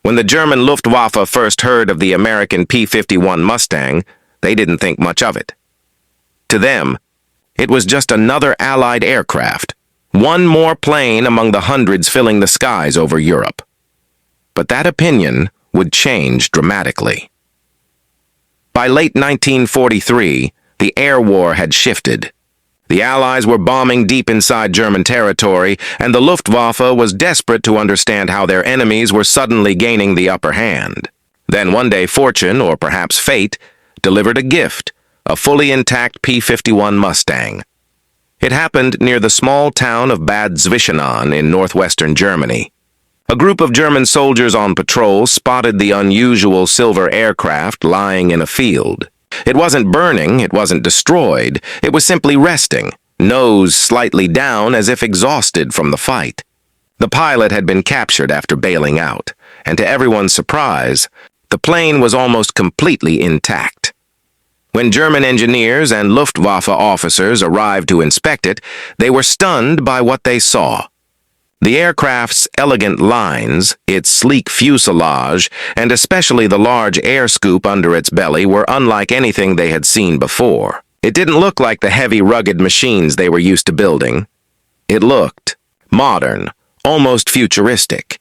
When the German Luftwaffe first heard of the American P-51 Mustang, they didn't think much of it. To them, it was just another Allied aircraft, one more plane among the hundreds filling the skies over Europe. But that opinion would change dramatically. By late 1943, the air war had shifted. The Allies were bombing deep inside German territory, and the Luftwaffe was desperate to understand how their enemies were suddenly gaining the upper hand. Then one day fortune, or perhaps fate, delivered a gift, a fully intact P-51 Mustang. It happened near the small town of Bad Zwischenahn in northwestern Germany. A group of German soldiers on patrol spotted the unusual silver aircraft lying in a field. It wasn't burning, it wasn't destroyed, it was simply resting, nose slightly down as if exhausted from the fight. The pilot had been captured after bailing out, and to everyone's surprise, the plane was almost completely intact. When German engineers and Luftwaffe officers arrived to inspect it, they were stunned by what they saw. The aircraft's elegant lines, its sleek fuselage, and especially the large air scoop under its belly were unlike anything they had seen before. It didn't look like the heavy, rugged machines they were used to building. It looked modern, almost futuristic.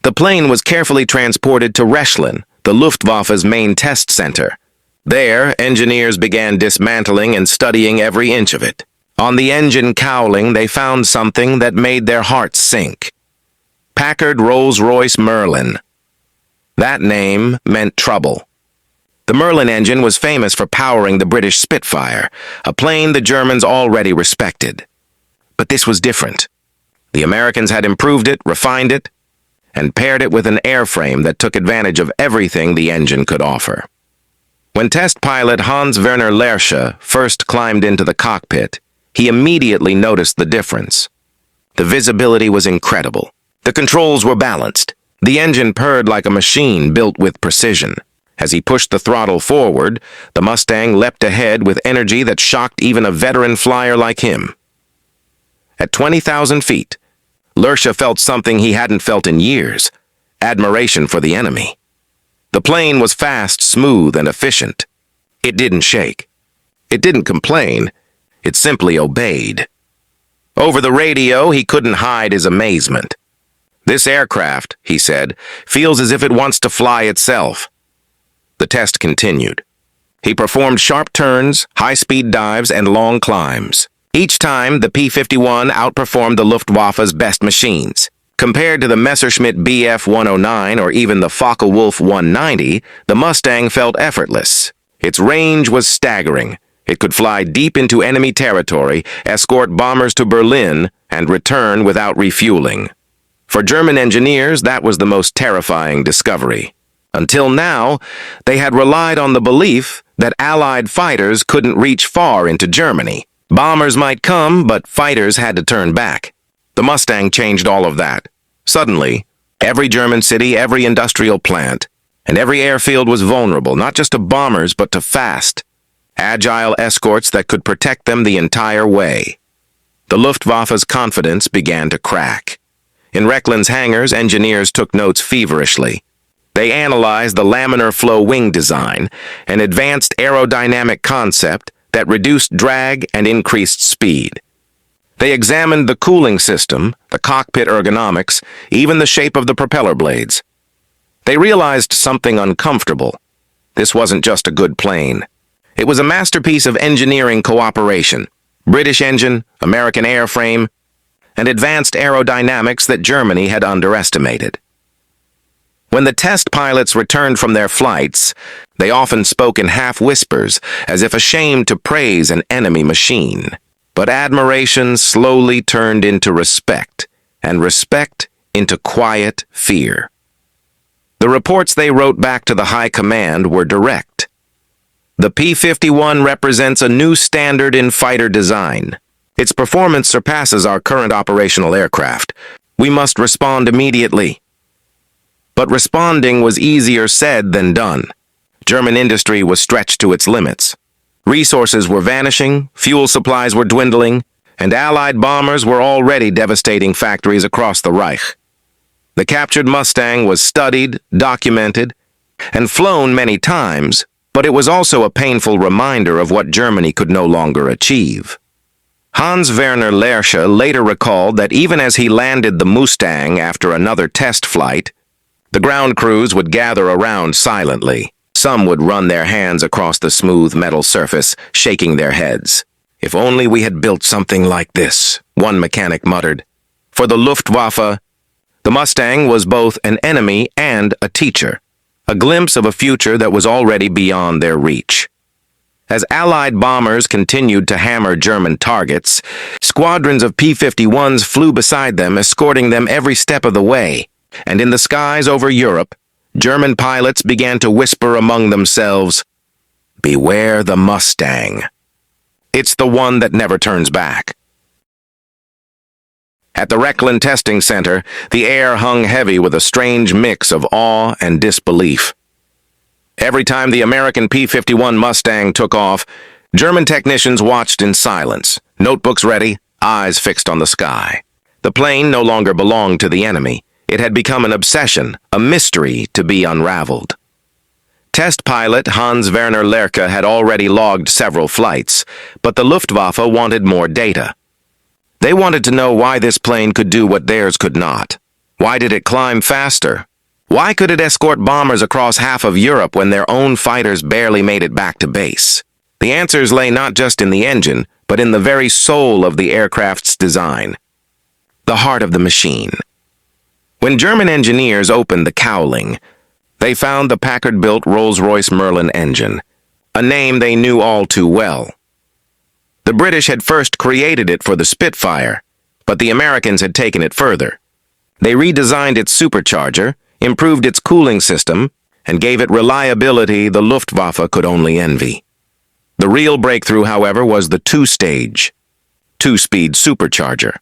The plane was carefully transported to Rechlin, the Luftwaffe's main test center. There, engineers began dismantling and studying every inch of it. On the engine cowling, they found something that made their hearts sink. Packard Rolls-Royce Merlin. That name meant trouble. The Merlin engine was famous for powering the British Spitfire, a plane the Germans already respected. But this was different. The Americans had improved it, refined it, and paired it with an airframe that took advantage of everything the engine could offer. When test pilot Hans-Werner Lersche first climbed into the cockpit, he immediately noticed the difference. The visibility was incredible. The controls were balanced. The engine purred like a machine built with precision. As he pushed the throttle forward, the Mustang leapt ahead with energy that shocked even a veteran flyer like him. At 20,000 feet, Lersche felt something he hadn't felt in years: admiration for the enemy. The plane was fast, smooth, and efficient. It didn't shake. It didn't complain. It simply obeyed. Over the radio, he couldn't hide his amazement. "This aircraft," he said, "feels as if it wants to fly itself." The test continued. He performed sharp turns, high-speed dives, and long climbs. Each time, the P-51 outperformed the Luftwaffe's best machines. Compared to the Messerschmitt Bf 109 or even the Focke-Wulf 190, the Mustang felt effortless. Its range was staggering. It could fly deep into enemy territory, escort bombers to Berlin, and return without refueling. For German engineers, that was the most terrifying discovery. Until now, they had relied on the belief that Allied fighters couldn't reach far into Germany. Bombers might come, but fighters had to turn back. The Mustang changed all of that. Suddenly, every German city, every industrial plant, and every airfield was vulnerable, not just to bombers, but to fast, agile escorts that could protect them the entire way. The Luftwaffe's confidence began to crack. In Rechlin's hangars, engineers took notes feverishly. They analyzed the laminar flow wing design, an advanced aerodynamic concept that reduced drag and increased speed. They examined the cooling system, the cockpit ergonomics, even the shape of the propeller blades. They realized something uncomfortable. This wasn't just a good plane. It was a masterpiece of engineering cooperation. British engine, American airframe, and advanced aerodynamics that Germany had underestimated. When the test pilots returned from their flights, they often spoke in half-whispers, as if ashamed to praise an enemy machine. But admiration slowly turned into respect, and respect into quiet fear. The reports they wrote back to the high command were direct. The P-51 represents a new standard in fighter design. Its performance surpasses our current operational aircraft. We must respond immediately. But responding was easier said than done. German industry was stretched to its limits. Resources were vanishing, fuel supplies were dwindling, and Allied bombers were already devastating factories across the Reich. The captured Mustang was studied, documented, and flown many times, but it was also a painful reminder of what Germany could no longer achieve. Hans Werner Lerche later recalled that even as he landed the Mustang after another test flight, the ground crews would gather around silently. Some would run their hands across the smooth metal surface, shaking their heads. "If only we had built something like this," one mechanic muttered. For the Luftwaffe, the Mustang was both an enemy and a teacher, a glimpse of a future that was already beyond their reach. As Allied bombers continued to hammer German targets, squadrons of P-51s flew beside them, escorting them every step of the way, and in the skies over Europe, German pilots began to whisper among themselves, "Beware the Mustang. It's the one that never turns back." At the Rechlin Testing Center, the air hung heavy with a strange mix of awe and disbelief. Every time the American P-51 Mustang took off, German technicians watched in silence, notebooks ready, eyes fixed on the sky. The plane no longer belonged to the enemy. It had become an obsession, a mystery to be unraveled. Test pilot Hans Werner Lerche had already logged several flights, but the Luftwaffe wanted more data. They wanted to know why this plane could do what theirs could not. Why did it climb faster? Why could it escort bombers across half of Europe when their own fighters barely made it back to base? The answers lay not just in the engine, but in the very soul of the aircraft's design, the heart of the machine. When German engineers opened the cowling, they found the Packard-built Rolls-Royce Merlin engine, a name they knew all too well. The British had first created it for the Spitfire, but the Americans had taken it further. They redesigned its supercharger, improved its cooling system, and gave it reliability the Luftwaffe could only envy. The real breakthrough, however, was the two-stage, two-speed supercharger.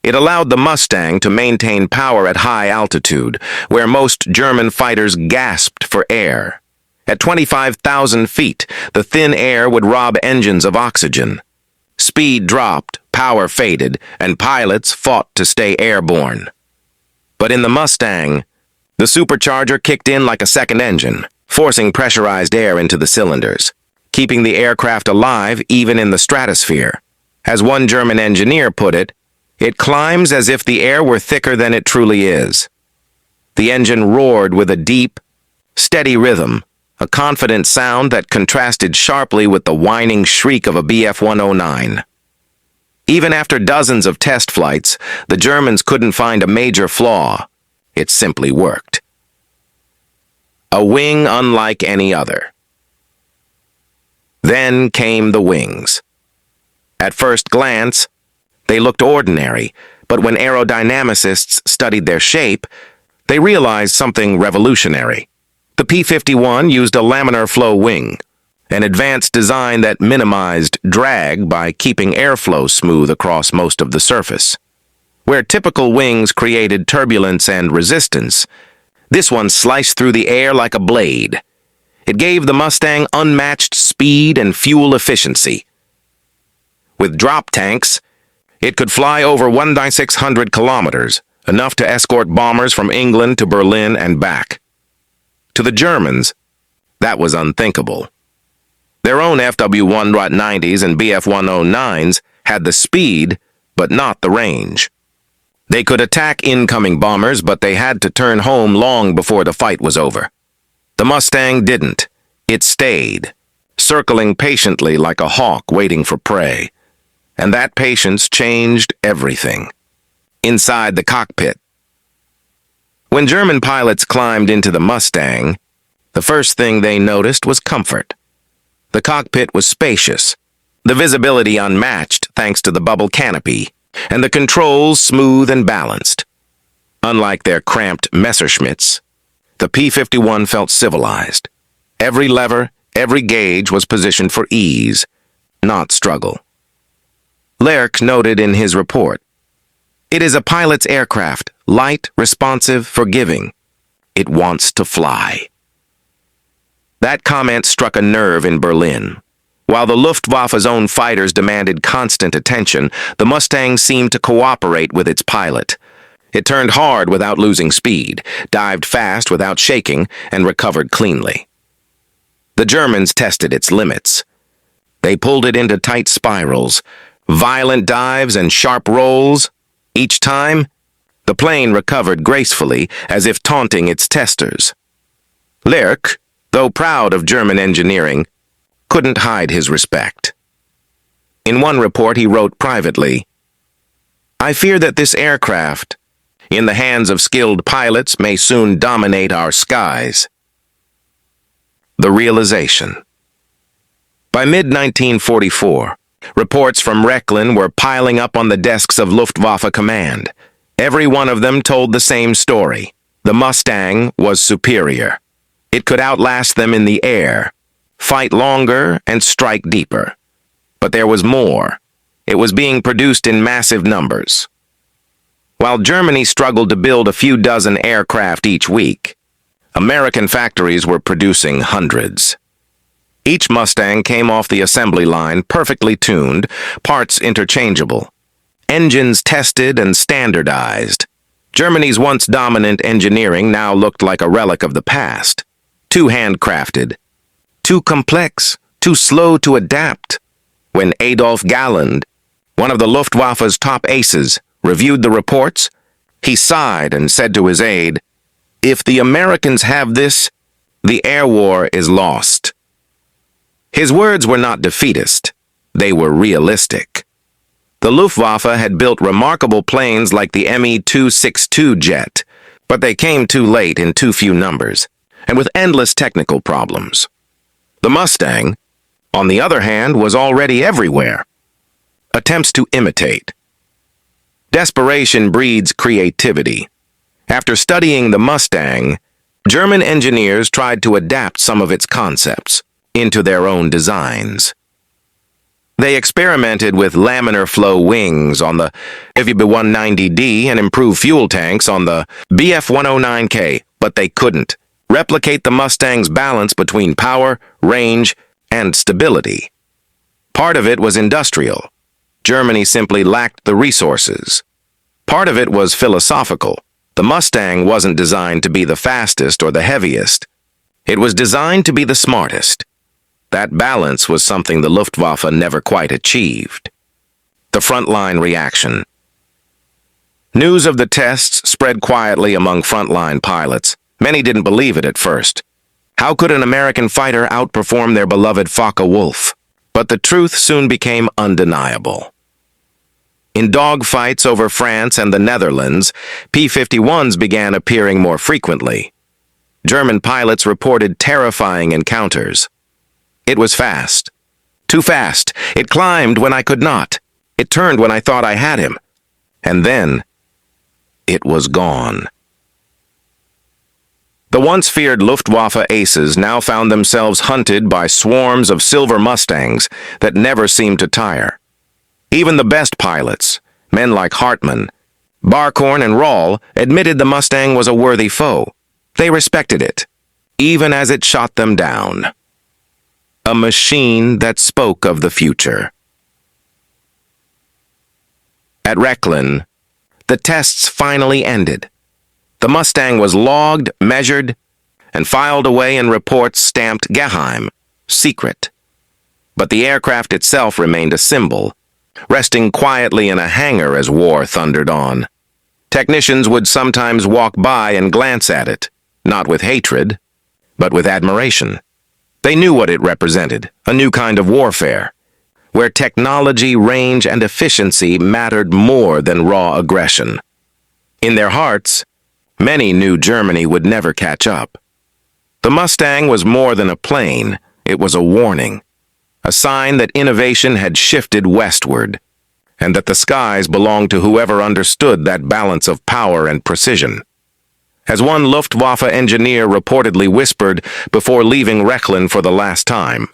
It allowed the Mustang to maintain power at high altitude, where most German fighters gasped for air. At 25,000 feet, the thin air would rob engines of oxygen. Speed dropped, power faded, and pilots fought to stay airborne. But in the Mustang, the supercharger kicked in like a second engine, forcing pressurized air into the cylinders, keeping the aircraft alive even in the stratosphere. As one German engineer put it, "It climbs as if the air were thicker than it truly is." The engine roared with a deep, steady rhythm, a confident sound that contrasted sharply with the whining shriek of a Bf-109. Even after dozens of test flights, the Germans couldn't find a major flaw. It simply worked. A wing unlike any other. Then came the wings. At first glance, they looked ordinary, but when aerodynamicists studied their shape, they realized something revolutionary. The P-51 used a laminar flow wing, an advanced design that minimized drag by keeping airflow smooth across most of the surface. Where typical wings created turbulence and resistance, this one sliced through the air like a blade. It gave the Mustang unmatched speed and fuel efficiency. With drop tanks, it could fly over 1,600 kilometers, enough to escort bombers from England to Berlin and back. To the Germans, that was unthinkable. Their own FW-190s and Bf-109s had the speed, but not the range. They could attack incoming bombers, but they had to turn home long before the fight was over. The Mustang didn't. It stayed, circling patiently like a hawk waiting for prey. And that patience changed everything. Inside the cockpit. When German pilots climbed into the Mustang, the first thing they noticed was comfort. The cockpit was spacious, the visibility unmatched thanks to the bubble canopy, and the controls smooth and balanced. Unlike their cramped Messerschmitts, the P-51 felt civilized. Every lever, every gauge was positioned for ease, not struggle. Lerche noted in his report, "It is a pilot's aircraft, light, responsive, forgiving. It wants to fly." That comment struck a nerve in Berlin. While the Luftwaffe's own fighters demanded constant attention, the Mustang seemed to cooperate with its pilot. It turned hard without losing speed, dived fast without shaking, and recovered cleanly. The Germans tested its limits. They pulled it into tight spirals, violent dives and sharp rolls. Each time, the plane recovered gracefully, as if taunting its testers. Lerck, though proud of German engineering, couldn't hide his respect. In one report he wrote privately, "I fear that this aircraft, in the hands of skilled pilots, may soon dominate our skies." The realization. By mid-1944, reports from Rechlin were piling up on the desks of Luftwaffe command. Every one of them told the same story. The Mustang was superior. It could outlast them in the air, fight longer, and strike deeper. But there was more. It was being produced in massive numbers. While Germany struggled to build a few dozen aircraft each week, American factories were producing hundreds. Each Mustang came off the assembly line perfectly tuned, parts interchangeable, engines tested and standardized. Germany's once dominant engineering now looked like a relic of the past. Too handcrafted, too complex, too slow to adapt. When Adolf Galland, one of the Luftwaffe's top aces, reviewed the reports, he sighed and said to his aide, "If the Americans have this, the air war is lost." His words were not defeatist. They were realistic. The Luftwaffe had built remarkable planes like the Me-262 jet, but they came too late in too few numbers, and with endless technical problems. The Mustang, on the other hand, was already everywhere. Attempts to imitate. Desperation breeds creativity. After studying the Mustang, German engineers tried to adapt some of its concepts into their own designs. They experimented with laminar flow wings on the WWII and improved fuel tanks on the Bf-109K, but they couldn't replicate the Mustang's balance between power, range, and stability. Part of it was industrial. Germany simply lacked the resources. Part of it was philosophical. The Mustang wasn't designed to be the fastest or the heaviest. It was designed to be the smartest. That balance was something the Luftwaffe never quite achieved. The frontline reaction. News of the tests spread quietly among frontline pilots. Many didn't believe it at first. How could an American fighter outperform their beloved Focke-Wulf? But the truth soon became undeniable. In dogfights over France and the Netherlands, P-51s began appearing more frequently. German pilots reported terrifying encounters. It was fast. Too fast. It climbed when I could not. It turned when I thought I had him. And then, it was gone. The once feared Luftwaffe aces now found themselves hunted by swarms of silver Mustangs that never seemed to tire. Even the best pilots, men like Hartmann, Barkhorn, and Roll, admitted the Mustang was a worthy foe. They respected it, even as it shot them down. A machine that spoke of the future. At Rechlin, the tests finally ended. The Mustang was logged, measured, and filed away in reports stamped Geheim, secret. But the aircraft itself remained a symbol, resting quietly in a hangar as war thundered on. Technicians would sometimes walk by and glance at it, not with hatred, but with admiration. They knew what it represented, a new kind of warfare, where technology, range, and efficiency mattered more than raw aggression. In their hearts, many knew Germany would never catch up. The Mustang was more than a plane, it was a warning, a sign that innovation had shifted westward, and that the skies belonged to whoever understood that balance of power and precision. As one Luftwaffe engineer reportedly whispered before leaving Rechlin for the last time,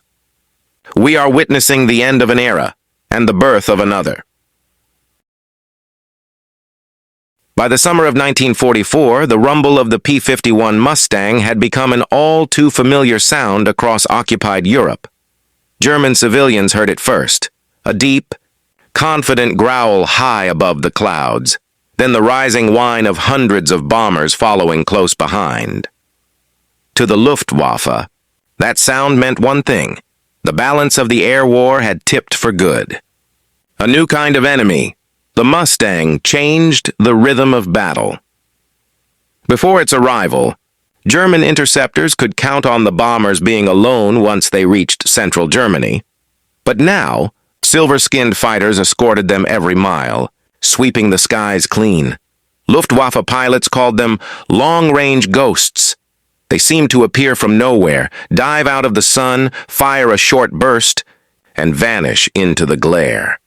"We are witnessing the end of an era and the birth of another." By the summer of 1944, the rumble of the P-51 Mustang had become an all-too-familiar sound across occupied Europe. German civilians heard it first, a deep, confident growl high above the clouds. then the rising whine of hundreds of bombers following close behind. To the Luftwaffe, that sound meant one thing: the balance of the air war had tipped for good. A new kind of enemy, the Mustang, changed the rhythm of battle. Before its arrival, German interceptors could count on the bombers being alone once they reached central Germany. But now, silver-skinned fighters escorted them every mile, sweeping the skies clean. Luftwaffe pilots called them long-range ghosts. They seemed to appear from nowhere, dive out of the sun, fire a short burst, and vanish into the glare.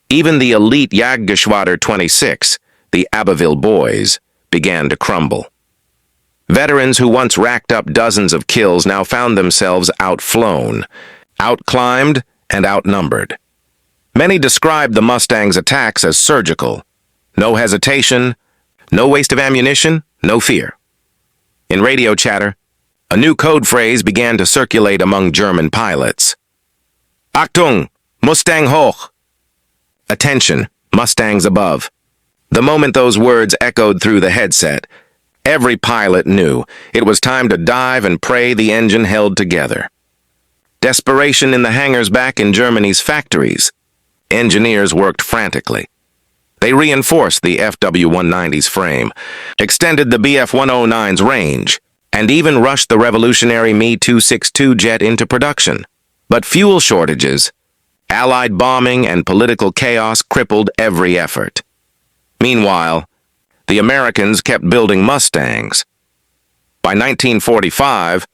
Even the elite Jagdgeschwader 26, the Abbeville Boys, began to crumble. Veterans who once racked up dozens of kills now found themselves outflown, outclimbed, and outnumbered. Many described the Mustang's attacks as surgical. No hesitation, no waste of ammunition, no fear. In radio chatter, a new code phrase began to circulate among German pilots. Achtung! Mustang hoch! Attention, Mustangs above. The moment those words echoed through the headset, every pilot knew it was time to dive and pray the engine held together. Desperation in the hangars back in Germany's factories. Engineers worked frantically. They reinforced the FW-190's frame, extended the BF-109's range, and even rushed the revolutionary Me-262 jet into production. But fuel shortages, Allied bombing, and political chaos crippled every effort. Meanwhile, the Americans kept building Mustangs. By 1945,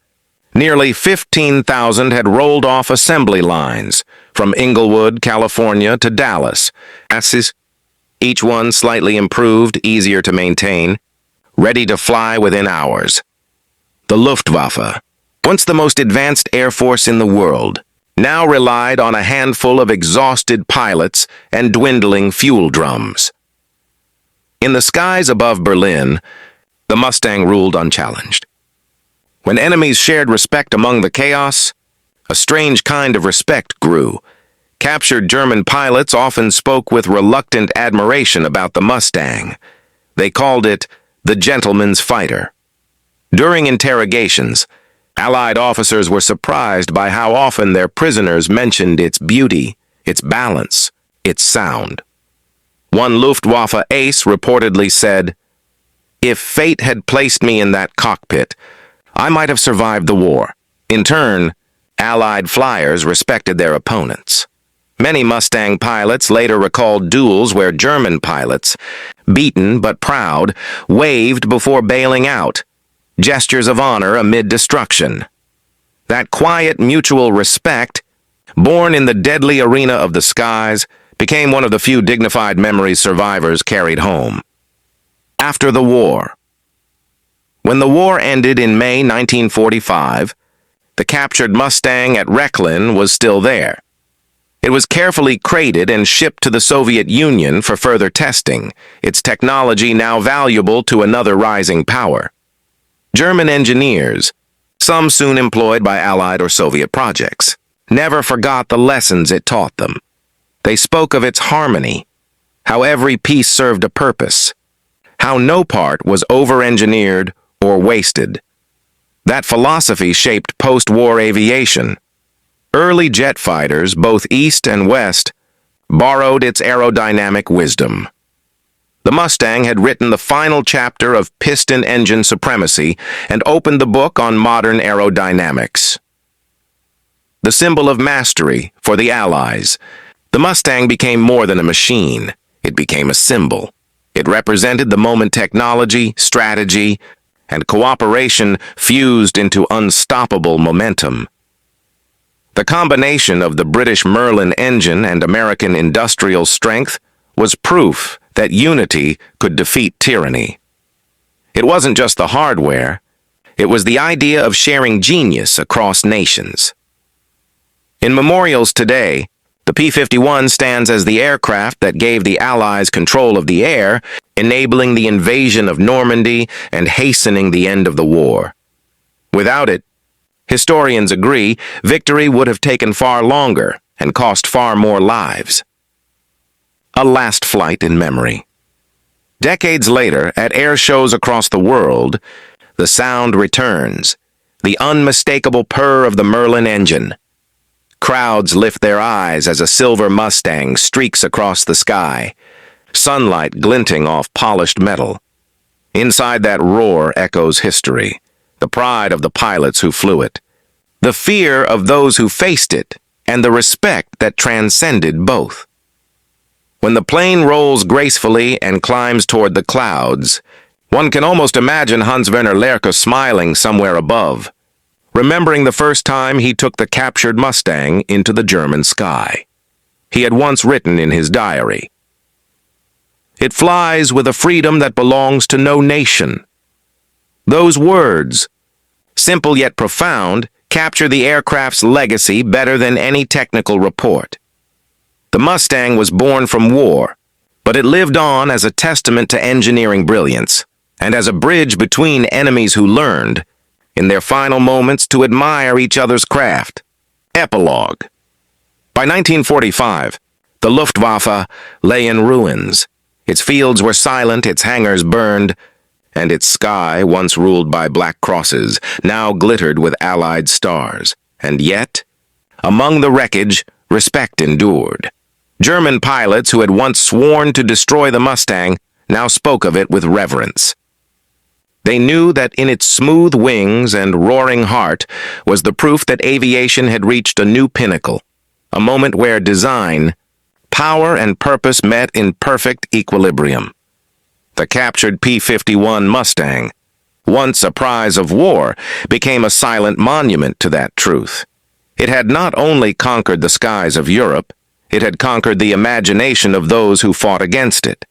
nearly 15,000 had rolled off assembly lines, from Inglewood, California to Dallas, each one slightly improved, easier to maintain, ready to fly within hours. The Luftwaffe, once the most advanced air force in the world, now relied on a handful of exhausted pilots and dwindling fuel drums. In the skies above Berlin, the Mustang ruled unchallenged. When enemies shared respect among the chaos, a strange kind of respect grew. Captured German pilots often spoke with reluctant admiration about the Mustang. They called it the gentleman's fighter. During interrogations, Allied officers were surprised by how often their prisoners mentioned its beauty, its balance, its sound. One Luftwaffe ace reportedly said, "If fate had placed me in that cockpit, I might have survived the war." In turn, Allied flyers respected their opponents. Many Mustang pilots later recalled duels where German pilots, beaten but proud, waved before bailing out, gestures of honor amid destruction. That quiet mutual respect, born in the deadly arena of the skies, became one of the few dignified memories survivors carried home. After the war. When the war ended in May 1945, the captured Mustang at Rechlin was still there. It was carefully crated and shipped to the Soviet Union for further testing, its technology now valuable to another rising power. German engineers, some soon employed by Allied or Soviet projects, never forgot the lessons it taught them. They spoke of its harmony, how every piece served a purpose, how no part was over-engineered or wasted. That philosophy shaped post-war aviation. Early jet fighters, both East and West, borrowed its aerodynamic wisdom. The Mustang had written the final chapter of piston engine supremacy and opened the book on modern aerodynamics. The symbol of mastery for the Allies, the Mustang became more than a machine. It became a symbol. It represented the moment technology, strategy, and cooperation fused into unstoppable momentum. The combination of the British Merlin engine and American industrial strength was proof that unity could defeat tyranny. It wasn't just the hardware, it was the idea of sharing genius across nations. In memorials today, the P-51 stands as the aircraft that gave the Allies control of the air, enabling the invasion of Normandy and hastening the end of the war. Without it, historians agree, victory would have taken far longer and cost far more lives. A last flight in memory. Decades later, at air shows across the world, the sound returns, the unmistakable purr of the Merlin engine. Crowds lift their eyes as a silver Mustang streaks across the sky, sunlight glinting off polished metal. Inside that roar echoes history, the pride of the pilots who flew it, the fear of those who faced it, and the respect that transcended both. When the plane rolls gracefully and climbs toward the clouds, one can almost imagine Hans-Werner Lerche smiling somewhere above, remembering the first time he took the captured Mustang into the German sky. He had once written in his diary, "It flies with a freedom that belongs to no nation." Those words, simple yet profound, capture the aircraft's legacy better than any technical report. The Mustang was born from war, but it lived on as a testament to engineering brilliance and as a bridge between enemies who learned, in their final moments, to admire each other's craft. Epilogue. By 1945, the Luftwaffe lay in ruins. Its fields were silent, its hangars burned, and its sky, once ruled by black crosses, now glittered with Allied stars. And yet, among the wreckage, respect endured. German pilots who had once sworn to destroy the Mustang now spoke of it with reverence. They knew that in its smooth wings and roaring heart was the proof that aviation had reached a new pinnacle, a moment where design, power, and purpose met in perfect equilibrium. The captured P-51 Mustang, once a prize of war, became a silent monument to that truth. It had not only conquered the skies of Europe, it had conquered the imagination of those who fought against it.